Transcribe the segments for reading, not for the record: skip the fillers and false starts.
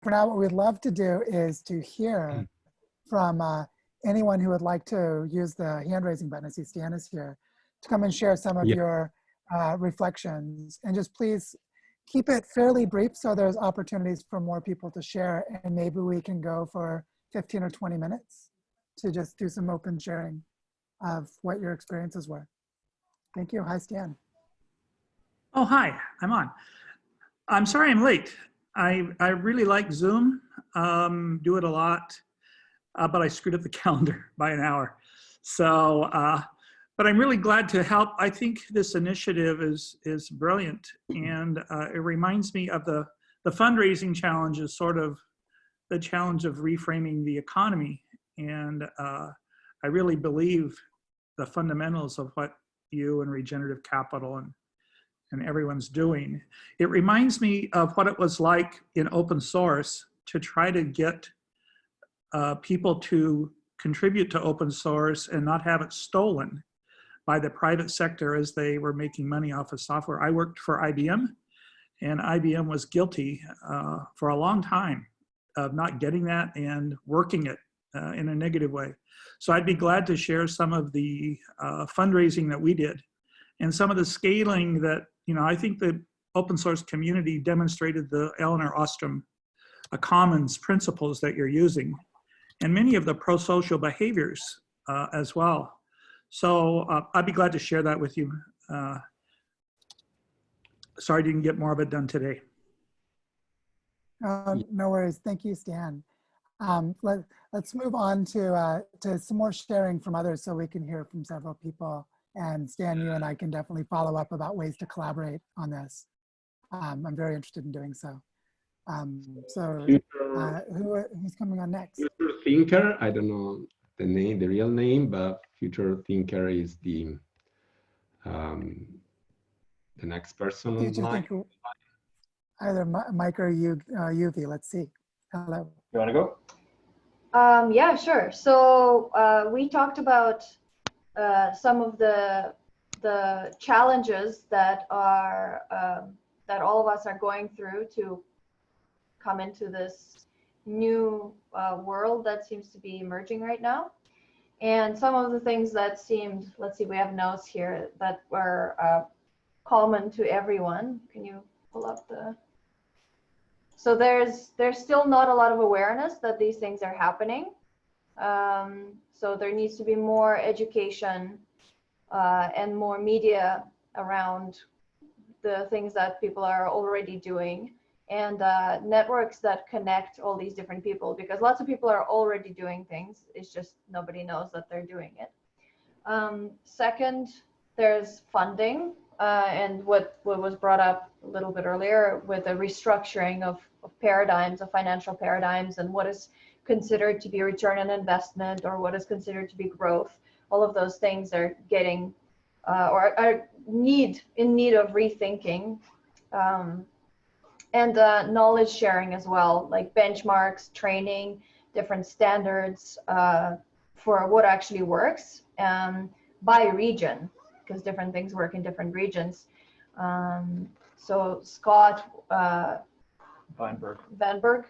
for now, what we'd love to do is to hear from anyone who would like to use the hand raising button. I see Stan is here to come and share some of your reflections. And just please keep it fairly brief so there's opportunities for more people to share, and maybe we can go for 15 or 20 minutes to just do some open sharing of what your experiences were. Thank you. Hi, Stan. Oh, hi, I'm on. I'm sorry I'm late. I really like Zoom, do it a lot, but I screwed up the calendar by an hour. So, but I'm really glad to help. I think this initiative is brilliant, and it reminds me of the fundraising challenge is sort of the challenge of reframing the economy. And I really believe the fundamentals of what you and Regenerative Capital and everyone's doing. It reminds me of what it was like in open source to try to get people to contribute to open source and not have it stolen by the private sector as they were making money off of software. I worked for IBM, and IBM was guilty for a long time of not getting that and working it in a negative way. So I'd be glad to share some of the fundraising that we did and some of the scaling that, you know, I think the open source community demonstrated the Elinor Ostrom commons principles that you're using, and many of the pro-social behaviors as well. So I'd be glad to share that with you. Sorry I didn't get more of it done today. No worries. Thank you, Stan. Let's move on to some more sharing from others so we can hear from several people. And Stan, you and I can definitely follow up about ways to collaborate on this. I'm very interested in doing so. Who's coming on next? Future Thinker, I don't know the name, the real name, but Future Thinker is the next person on line. Either Mike or Yuvi. Let's see. Hello. You want to go? Yeah, sure. So we talked about some of the challenges that are that all of us are going through to come into this new world that seems to be emerging right now. And some of the things that seemed, let's see, we have notes here that were common to everyone. Can you pull up the? So there's still not a lot of awareness that these things are happening. So there needs to be more education and more media around the things that people are already doing, and networks that connect all these different people, because lots of people are already doing things. It's just nobody knows that they're doing it. Second, there's funding, and what was brought up a little bit earlier with the restructuring of paradigms, of financial paradigms, and what is considered to be return on investment or what is considered to be growth. All of those things are getting or are in need of rethinking. And knowledge sharing as well, like benchmarks, training, different standards for what actually works by region, because different things work in different regions. So Scott Vineberg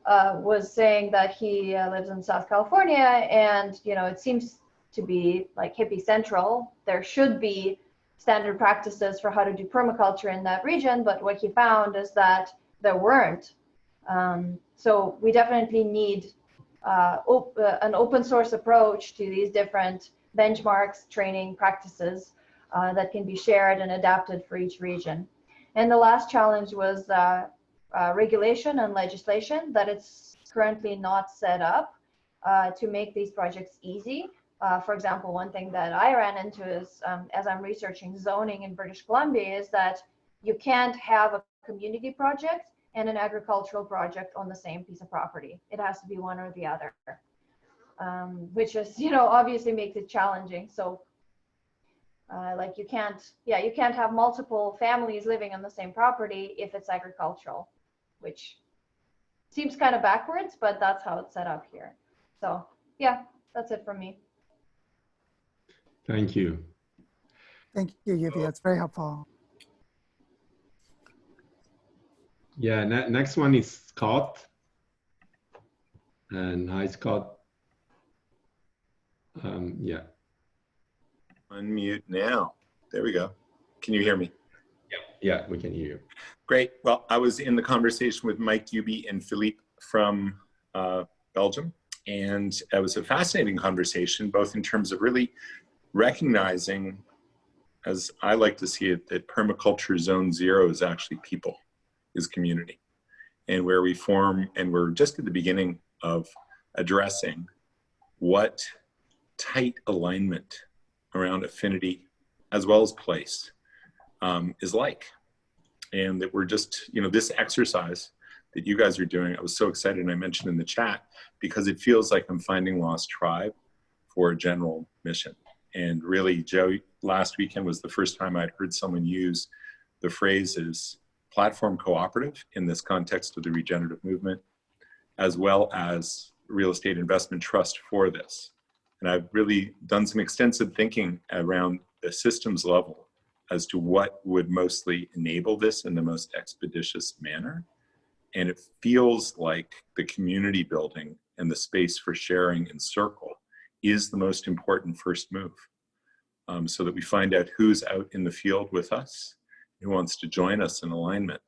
was saying that he lives in South California, and you know, it seems to be like hippie central. There should be standard practices for how to do permaculture in that region, but what he found is that there weren't. So we definitely need an open source approach to these different benchmarks, training practices that can be shared and adapted for each region. And the last challenge was regulation and legislation, that it's currently not set up to make these projects easy. For example, one thing that I ran into is, as I'm researching zoning in British Columbia, is that you can't have a community project and an agricultural project on the same piece of property. It has to be one or the other, which is, you know, obviously makes it challenging. So like you can't have multiple families living on the same property if it's agricultural, which seems kind of backwards, but that's how it's set up here. So yeah, that's it from me. Thank you. Thank you, Yuvi. That's very helpful. Yeah, next one is Scott. And hi, Scott. Yeah. Unmute now. There we go. Can you hear me? Yeah, we can hear you. Great. Well, I was in the conversation with Mike Duby and Philippe from Belgium, and it was a fascinating conversation, both in terms of really recognizing, as I like to see it, that permaculture zone 0 is actually people, is community, and where we form, and we're just at the beginning of addressing what tight alignment around affinity as well as place is like. And that we're just, you know, this exercise that you guys are doing, I was so excited, and I mentioned in the chat, because it feels like I'm finding lost tribe for a general mission. And really, Joe, last weekend was the first time I'd heard someone use the phrases platform cooperative in this context of the regenerative movement, as well as real estate investment trust for this. And I've really done some extensive thinking around the systems level as to what would mostly enable this in the most expeditious manner. And it feels like the community building and the space for sharing in circle is the most important first move. So that we find out who's out in the field with us, who wants to join us in alignment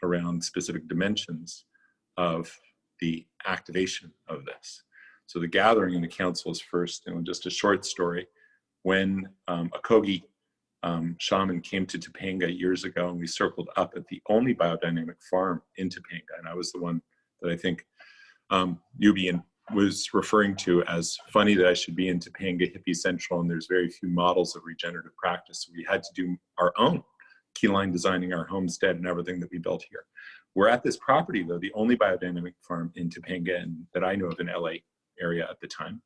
around specific dimensions of the activation of this. So the gathering in the council is first, and just a short story. When a Kogi shaman came to Topanga years ago, and we circled up at the only biodynamic farm in Topanga, and I was the one that I think Yubi was referring to as funny that I should be in Topanga Hippie Central, and there's very few models of regenerative practice. So we had to do our own keyline designing our homestead and everything that we built here. We're at this property, though, the only biodynamic farm in Topanga and that I know of in LA area at the time.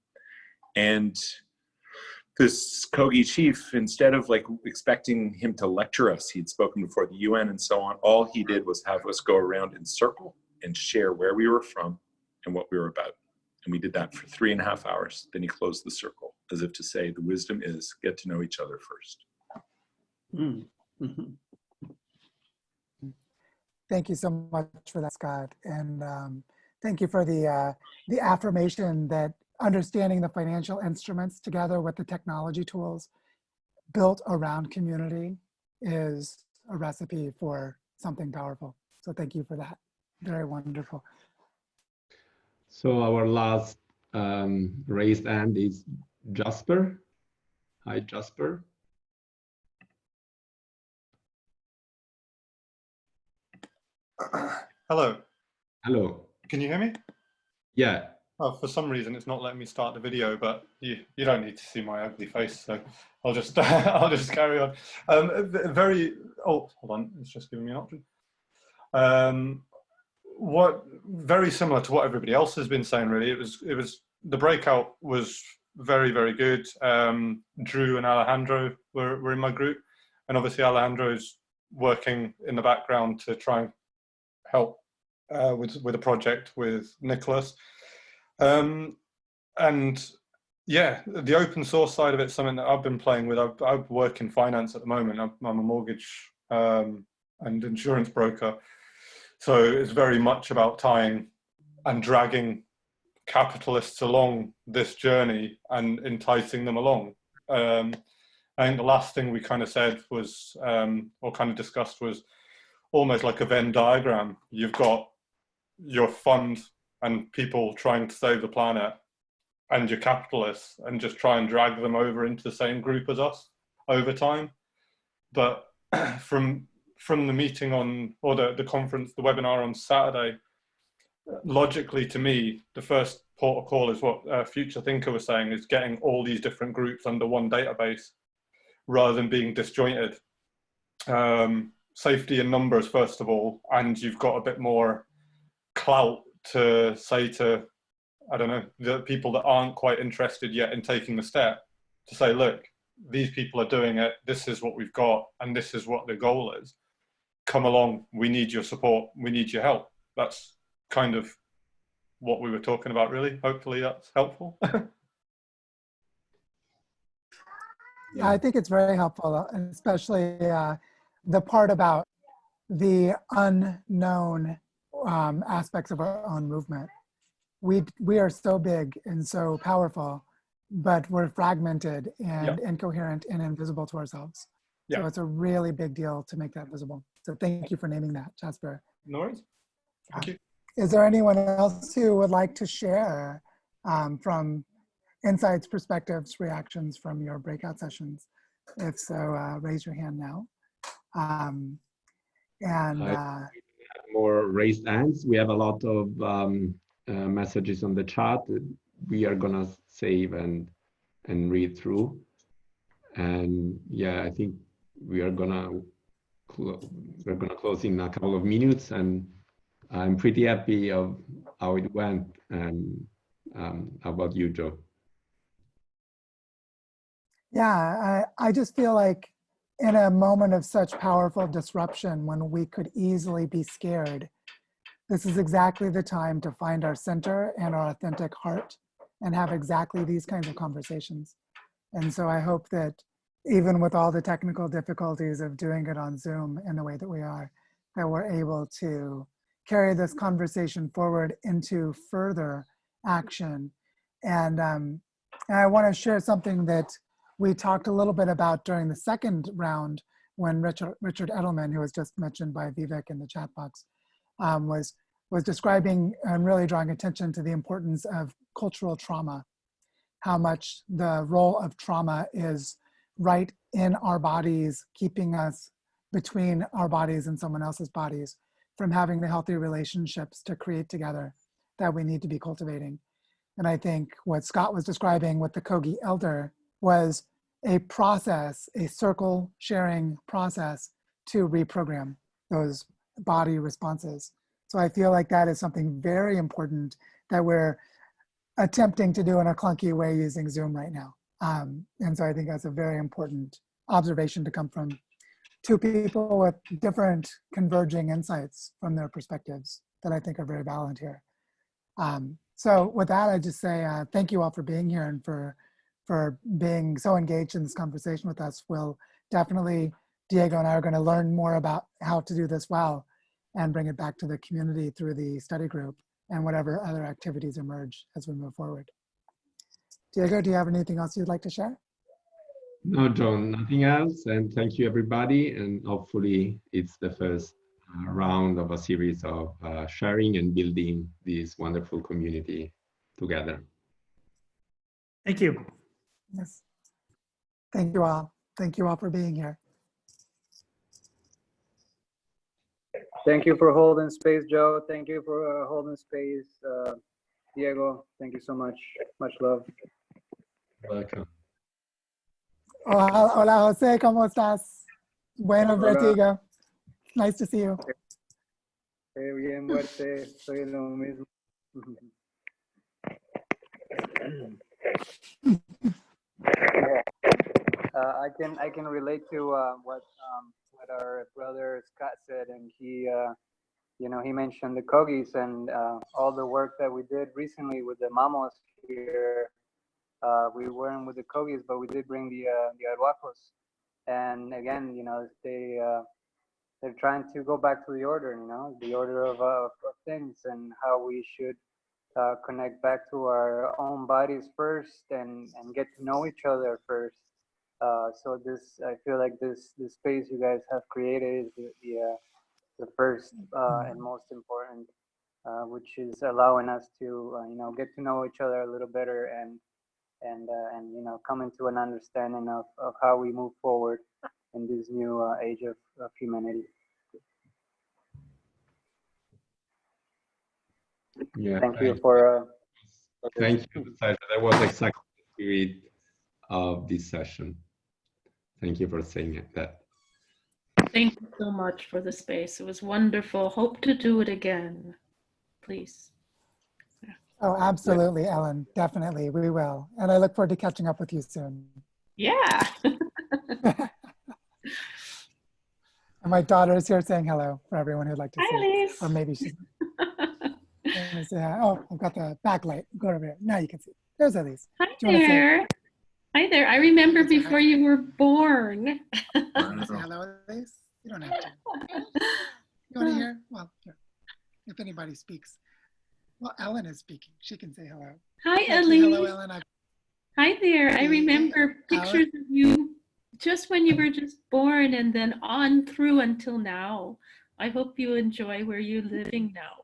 And this Kogi chief, instead of like expecting him to lecture us, he'd spoken before the UN and so on, all he did was have us go around in circle and share where we were from and what we were about. And we did that for 3.5 hours. Then he closed the circle, as if to say, the wisdom is get to know each other first. Mm-hmm. Thank you so much for that, Scott. And thank you for the affirmation that understanding the financial instruments together with the technology tools built around community is a recipe for something powerful. So thank you for that. Very wonderful. So our last raised hand is Jasper. Hi, Jasper. Hello. Hello. Can you hear me? Yeah. Oh, for some reason it's not letting me start the video, but you don't need to see my ugly face, so I'll just I'll just carry on. Oh, hold on, it's just giving me an option. Very similar to what everybody else has been saying, really. It was the breakout was very, very good. Drew and Alejandro were in my group, and obviously Alejandro's working in the background to try and help with a project with Nicholas. And yeah, the open source side of it is something that I've been playing with. I work in finance at the moment. I'm a mortgage and insurance broker. So it's very much about tying and dragging capitalists along this journey and enticing them along. I think the last thing we kind of said was, or kind of discussed, was almost like a Venn diagram. You've got your fund and people trying to save the planet, and your capitalists, and just try and drag them over into the same group as us over time. But from the meeting on, or the conference, the webinar on Saturday, logically to me, the first port of call is what Future Thinker was saying, is getting all these different groups under one database rather than being disjointed. Safety in numbers, first of all, and you've got a bit more clout to say to, I don't know, the people that aren't quite interested yet in taking the step, to say, look, these people are doing it, this is what we've got, and this is what the goal is. Come along, we need your support, we need your help. That's kind of what we were talking about, really. Hopefully that's helpful. Yeah, I think it's very helpful, especially the part about the unknown aspects of our own movement. we are so big and so powerful, but we're fragmented and incoherent and invisible to ourselves. So it's a really big deal to make that visible. So thank you for naming that, Jasper. No worries. Thank you. Is there anyone else who would like to share from insights, perspectives, reactions from your breakout sessions? If so, raise your hand now. More raised hands. We have a lot of messages on the chat. We are gonna save and read through. And yeah, I think we're gonna close in a couple of minutes, and I'm pretty happy of how it went. And how about you, Joe? Yeah, I just feel like in a moment of such powerful disruption, when we could easily be scared, this is exactly the time to find our center and our authentic heart and have exactly these kinds of conversations. And so I hope that even with all the technical difficulties of doing it on Zoom in the way that we are, that we're able to carry this conversation forward into further action. And I want to share something that we talked a little bit about during the second round when Richard Edelman, who was just mentioned by Vivek in the chat box, was describing and really drawing attention to the importance of cultural trauma, how much the role of trauma is right in our bodies, keeping us between our bodies and someone else's bodies from having the healthy relationships to create together that we need to be cultivating. And I think what Scott was describing with the Kogi elder was a process, a circle sharing process to reprogram those body responses. So I feel like that is something very important that we're attempting to do in a clunky way using Zoom right now. And so I think that's a very important observation to come from two people with different converging insights from their perspectives that I think are very valid here. So with that, I just say thank you all for being here and for being so engaged in this conversation with us. We'll definitely, Diego and I are going to learn more about how to do this well and bring it back to the community through the study group and whatever other activities emerge as we move forward. Diego, do you have anything else you'd like to share? No, John, nothing else. And thank you, everybody. And hopefully it's the first round of a series of sharing and building this wonderful community together. Thank you. Yes. Thank you all. Thank you all for being here. Thank you for holding space, Joe. Thank you for holding space, Diego. Thank you so much. Much love. Welcome. Hola, Jose, ¿cómo estás? Bueno, Hola. Vertigo. Nice to see you. Bien, muerte. Soy lo mismo. I can relate to what our brother Scott said, and he he mentioned the Kogis and all the work that we did recently with the Mamos here. We weren't with the Kogis, but we did bring the Arhuacos, and again, they're trying to go back to the order, the order of things, and how we should connect back to our own bodies first and get to know each other first. So I feel like this space you guys have created is the first and most important, which is allowing us to get to know each other a little better and come into an understanding of how we move forward in this new age of humanity. Yeah, thank you for thank you. That was exactly the spirit of this session. Thank you for saying that. Thank you so much for the space. It was wonderful. Hope to do it again, please. Oh, absolutely, Ellen. Definitely, we will. And I look forward to catching up with you soon. Yeah. And my daughter is here saying hello for everyone who'd like to Hi, see. Elise. Or maybe she's going to say hi. Oh, I've got the backlight. Go over here. Now you can see. There's Elise. Hi Do you want to say there. Hi there. I remember before you were born. say hello, Elise? You don't have to. You want to hear? Well, here. If anybody speaks. Well, Ellen is speaking. She can say hello. Hi, Actually, hello, Ellie. Ellen. Hi there. I Hey, remember pictures of you just when you were just born and then on through until now. I hope you enjoy where you're living now.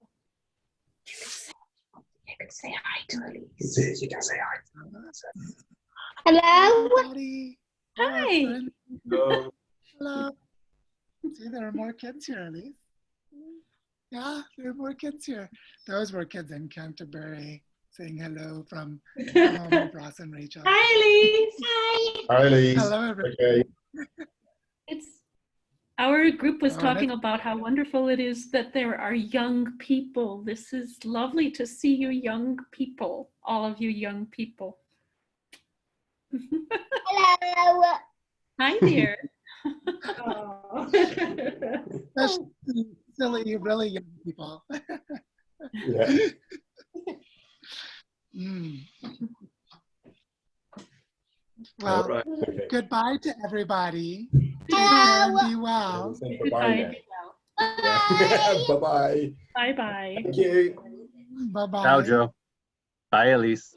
You can say hi to Elise. You can say hi. Hello. everybody. Oh, our Hi. friend. Hello. Hello. See, there are more kids here, Elise. Yeah, there are more kids here. Those were kids in Canterbury saying hello from the home of Ross and Rachel. Hi, Elise. Hi. Hi, Elise. Hello, everybody. Okay. Our group was Oh, talking about how wonderful it is that there are young people. This is lovely to see you young people, all of you young people. Hello. Hi there. Especially silly, really young people. Yeah. Mm. All Well, right. Okay. goodbye to everybody. Take Hello. care and be well. Saying Goodbye. bye-bye now. Bye-bye. Bye-bye. Thank you. Bye-bye. Ciao, Joe. Bye, Elise.